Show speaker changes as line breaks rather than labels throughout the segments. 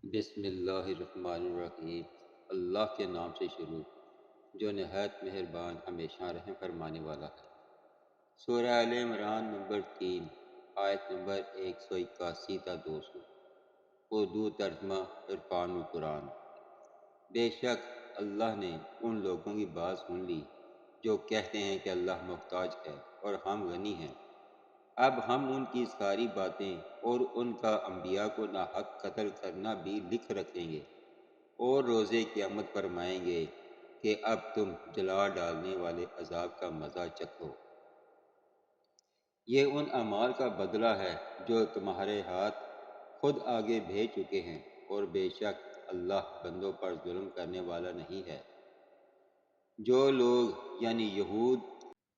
بسم اللہ الرحمن الرحیم۔ اللہ کے نام سے شروع جو نہایت مہربان ہمیشہ رحم فرمانے والا ہے۔ سورہ آل عمران نمبر 3 آیت نمبر 181 تا 200۔ اردو ترجمہ عرفان القرآن۔ بے شک اللہ نے ان لوگوں کی بات سن لی جو کہتے ہیں کہ اللہ محتاج ہے اور ہم غنی ہیں۔ اب ہم ان کی ساری باتیں اور ان کا انبیاء کو ناحق قتل کرنا بھی لکھ رکھیں گے اور روزے قیامت فرمائیں گے کہ اب تم جلا ڈالنے والے عذاب کا مزہ چکھو۔ یہ ان اعمال کا بدلہ ہے جو تمہارے ہاتھ خود آگے بھیج چکے ہیں، اور بے شک اللہ بندوں پر ظلم کرنے والا نہیں ہے۔ جو لوگ یعنی یہود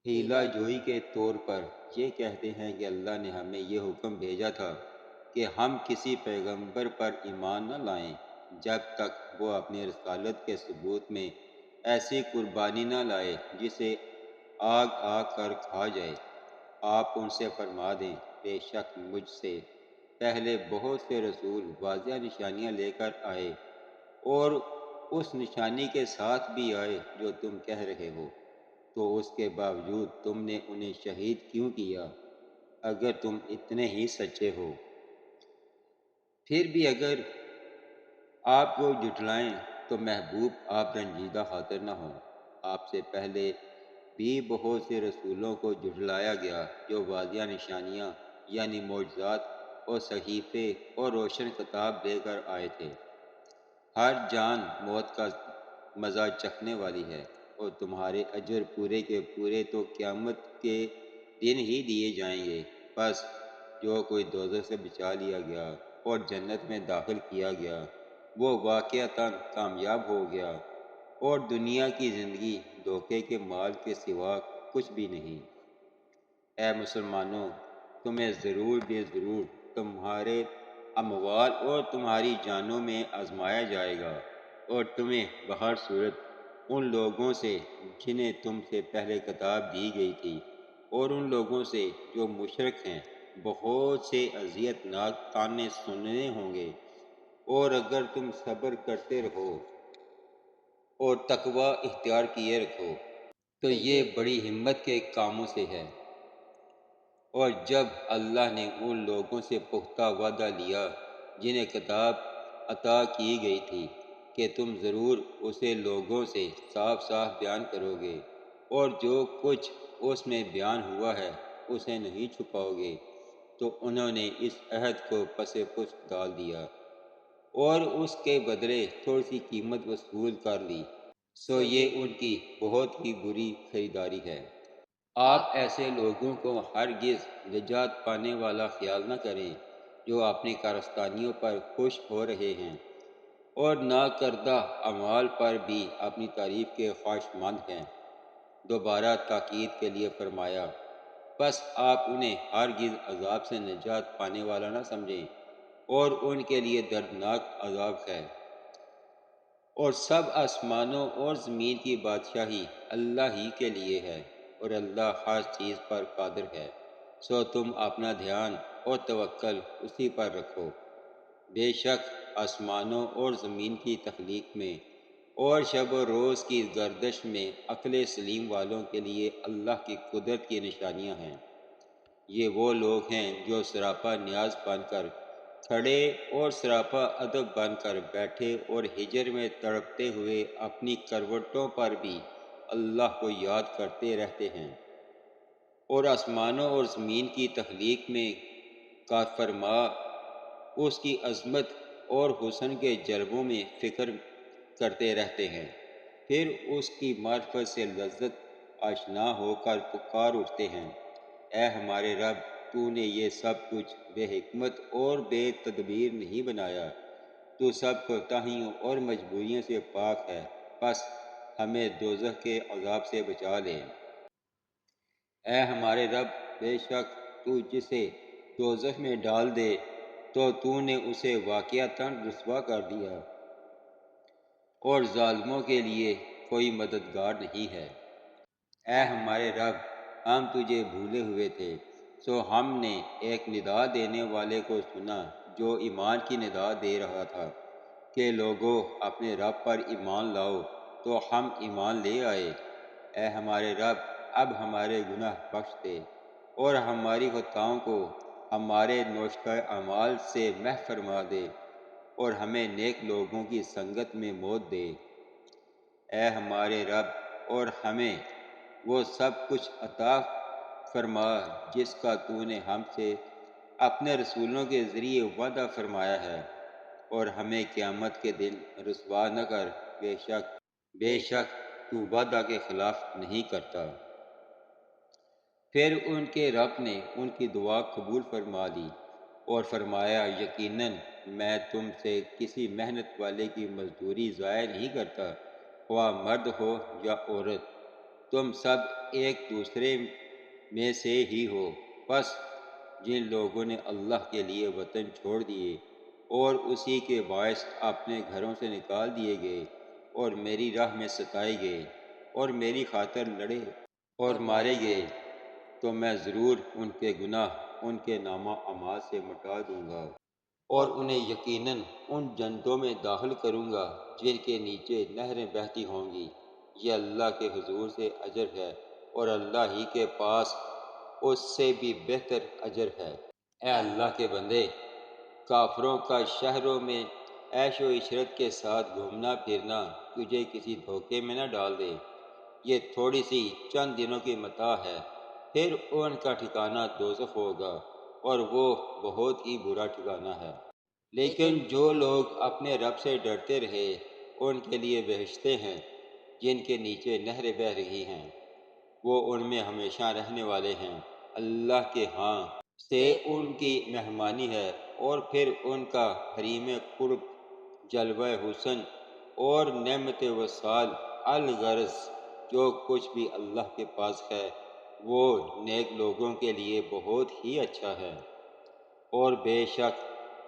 ہیلا جوئی کے طور پر یہ کہتے ہیں کہ اللہ نے ہمیں یہ حکم بھیجا تھا کہ ہم کسی پیغمبر پر ایمان نہ لائیں جب تک وہ اپنی رسالت کے ثبوت میں ایسی قربانی نہ لائے جسے آگ آ کر کھا جائے، آپ ان سے فرما دیں بے شک مجھ سے پہلے بہت سے رسول واضح نشانیاں لے کر آئے، اور اس نشانی کے ساتھ بھی آئے جو تم کہہ رہے ہو، تو اس کے باوجود تم نے انہیں شہید کیوں کیا اگر تم اتنے ہی سچے ہو؟ پھر بھی اگر آپ کو جھٹلائیں تو محبوب آپ رنجیدہ خاطر نہ ہوں۔ آپ سے پہلے بھی بہت سے رسولوں کو جھٹلایا گیا جو واضح نشانیاں یعنی معجزات اور صحیفے اور روشن کتاب لے کر آئے تھے۔ ہر جان موت کا مزہ چکھنے والی ہے، اور تمہارے اجر پورے کے پورے تو قیامت کے دن ہی دیے جائیں گے۔ بس جو کوئی دوزخ سے بچا لیا گیا اور جنت میں داخل کیا گیا وہ واقعتاً کامیاب ہو گیا، اور دنیا کی زندگی دھوکے کے مال کے سوا کچھ بھی نہیں۔ اے مسلمانوں، تمہیں ضرور بے ضرور تمہارے اموال اور تمہاری جانوں میں آزمایا جائے گا، اور تمہیں بہر صورت ان لوگوں سے جنہیں تم سے پہلے کتاب دی گئی تھی اور ان لوگوں سے جو مشرک ہیں بہت سے اذیت ناک طعنے سننے ہوں گے، اور اگر تم صبر کرتے رہو اور تقوی اختیار کیے رکھو تو یہ بڑی ہمت کے کاموں سے ہے۔ اور جب اللہ نے ان لوگوں سے پختہ وعدہ لیا جنہیں کتاب عطا کی گئی تھی کہ تم ضرور اسے لوگوں سے صاف صاف بیان کرو گے، اور جو کچھ اس میں بیان ہوا ہے اسے نہیں چھپاؤ گے، تو انہوں نے اس عہد کو پس پش ڈال دیا اور اس کے بدلے تھوڑی سی قیمت وصول کر لی، سو یہ ان کی بہت ہی بری خریداری ہے۔ آپ ایسے لوگوں کو ہرگز نجات پانے والا خیال نہ کریں جو اپنی کارستانیوں پر خوش ہو رہے ہیں اور ناکردہ اعمال پر بھی اپنی تعریف کے خواہشمند ہیں۔ دوبارہ تاکید کے لیے فرمایا، بس آپ انہیں ہرگز عذاب سے نجات پانے والا نہ سمجھیں، اور ان کے لیے دردناک عذاب ہے۔ اور سب آسمانوں اور زمین کی بادشاہی اللہ ہی کے لیے ہے، اور اللہ ہر چیز پر قادر ہے، سو تم اپنا دھیان اور توکل اسی پر رکھو۔ بے شک آسمانوں اور زمین کی تخلیق میں اور شب و روز کی گردش میں عقل سلیم والوں کے لیے اللہ کی قدرت کی نشانیاں ہیں۔ یہ وہ لوگ ہیں جو سراپا نیاز بن کر کھڑے اور سراپا ادب بن کر بیٹھے، اور ہجر میں تڑپتے ہوئے اپنی کروٹوں پر بھی اللہ کو یاد کرتے رہتے ہیں۔ اور آسمانوں اور زمین کی تخلیق میں کا فرما اس کی عظمت اور حسن کے جلووں میں فکر کرتے رہتے ہیں، پھر اس کی معرفت سے لذت آشنا ہو کر پکار اٹھتے ہیں، اے ہمارے رب، تو نے یہ سب کچھ بے حکمت اور بے تدبیر نہیں بنایا، تو سب کوتاہیوں اور مجبوریوں سے پاک ہے، بس ہمیں دوزخ کے عذاب سے بچا لے۔ اے ہمارے رب، بے شک تو جسے دوزخ میں ڈال دے تو نے اسے واقعتاً رسوا کر دیا، اور ظالموں کے لیے کوئی مددگار نہیں ہے۔ اے ہمارے رب، ہم تجھے بھولے ہوئے تھے، سو ہم نے ایک ندا دینے والے کو سنا جو ایمان کی ندا دے رہا تھا، کہ لوگوں اپنے رب پر ایمان لاؤ، تو ہم ایمان لے آئے۔ اے ہمارے رب، اب ہمارے گناہ بخش دے اور ہماری خطاؤں کو ہمارے نوشتہ اعمال سے محو فرما دے اور ہمیں نیک لوگوں کی سنگت میں موت دے۔ اے ہمارے رب، اور ہمیں وہ سب کچھ عطا فرما جس کا تو نے ہم سے اپنے رسولوں کے ذریعے وعدہ فرمایا ہے، اور ہمیں قیامت کے دن رسوا نہ کر، بے شک تو وعدہ کے خلاف نہیں کرتا۔ پھر ان کے رب نے ان کی دعا قبول فرما لی اور فرمایا، یقیناً میں تم سے کسی محنت والے کی مزدوری ضائع نہیں کرتا، خواہ مرد ہو یا عورت، تم سب ایک دوسرے میں سے ہی ہو۔ پس جن لوگوں نے اللہ کے لیے وطن چھوڑ دیے اور اسی کے باعث اپنے گھروں سے نکال دیے گئے اور میری راہ میں ستائے گئے اور میری خاطر لڑے اور مارے گئے، تو میں ضرور ان کے گناہ ان کے نامہ اعمال سے مٹا دوں گا، اور انہیں یقیناً ان جنتوں میں داخل کروں گا جن کے نیچے نہریں بہتی ہوں گی۔ یہ اللہ کے حضور سے اجر ہے اور اللہ ہی کے پاس اس سے بھی بہتر اجر ہے۔ اے اللہ کے بندے، کافروں کا شہروں میں عیش و عشرت کے ساتھ گھومنا پھرنا تجھے کسی دھوکے میں نہ ڈال دے۔ یہ تھوڑی سی چند دنوں کی متاع ہے، پھر ان کا ٹھکانہ دوزخ ہوگا اور وہ بہت ہی برا ٹھکانہ ہے۔ لیکن جو لوگ اپنے رب سے ڈرتے رہے ان کے لیے بہشتیں ہیں جن کے نیچے نہریں بہہ رہی ہیں، وہ ان میں ہمیشہ رہنے والے ہیں۔ اللہ کے ہاں سے ان کی مہمانی ہے، اور پھر ان کا حریم قرب، جلوہ حسن اور نعمت وصال، الغرض جو کچھ بھی اللہ کے پاس ہے وہ نیک لوگوں کے لیے بہت ہی اچھا ہے۔ اور بے شک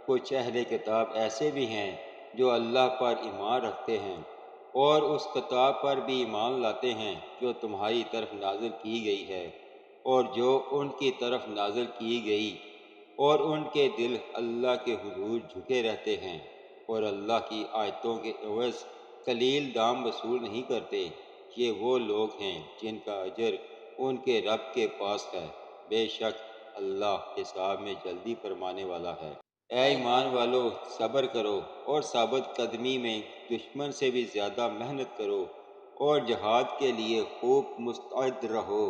کچھ اہل کتاب ایسے بھی ہیں جو اللہ پر ایمان رکھتے ہیں اور اس کتاب پر بھی ایمان لاتے ہیں جو تمہاری طرف نازل کی گئی ہے اور جو ان کی طرف نازل کی گئی، اور ان کے دل اللہ کے حضور جھکے رہتے ہیں اور اللہ کی آیتوں کے عوض قلیل دام وصول نہیں کرتے۔ یہ وہ لوگ ہیں جن کا اجر ان کے رب کے پاس ہے، بے شک اللہ حساب میں جلدی فرمانے والا ہے۔ اے ایمان والو، صبر کرو اور ثابت قدمی میں دشمن سے بھی زیادہ محنت کرو اور جہاد کے لیے خوب مستعد رہو،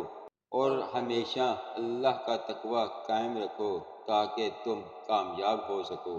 اور ہمیشہ اللہ کا تقوی قائم رکھو تاکہ تم کامیاب ہو سکو۔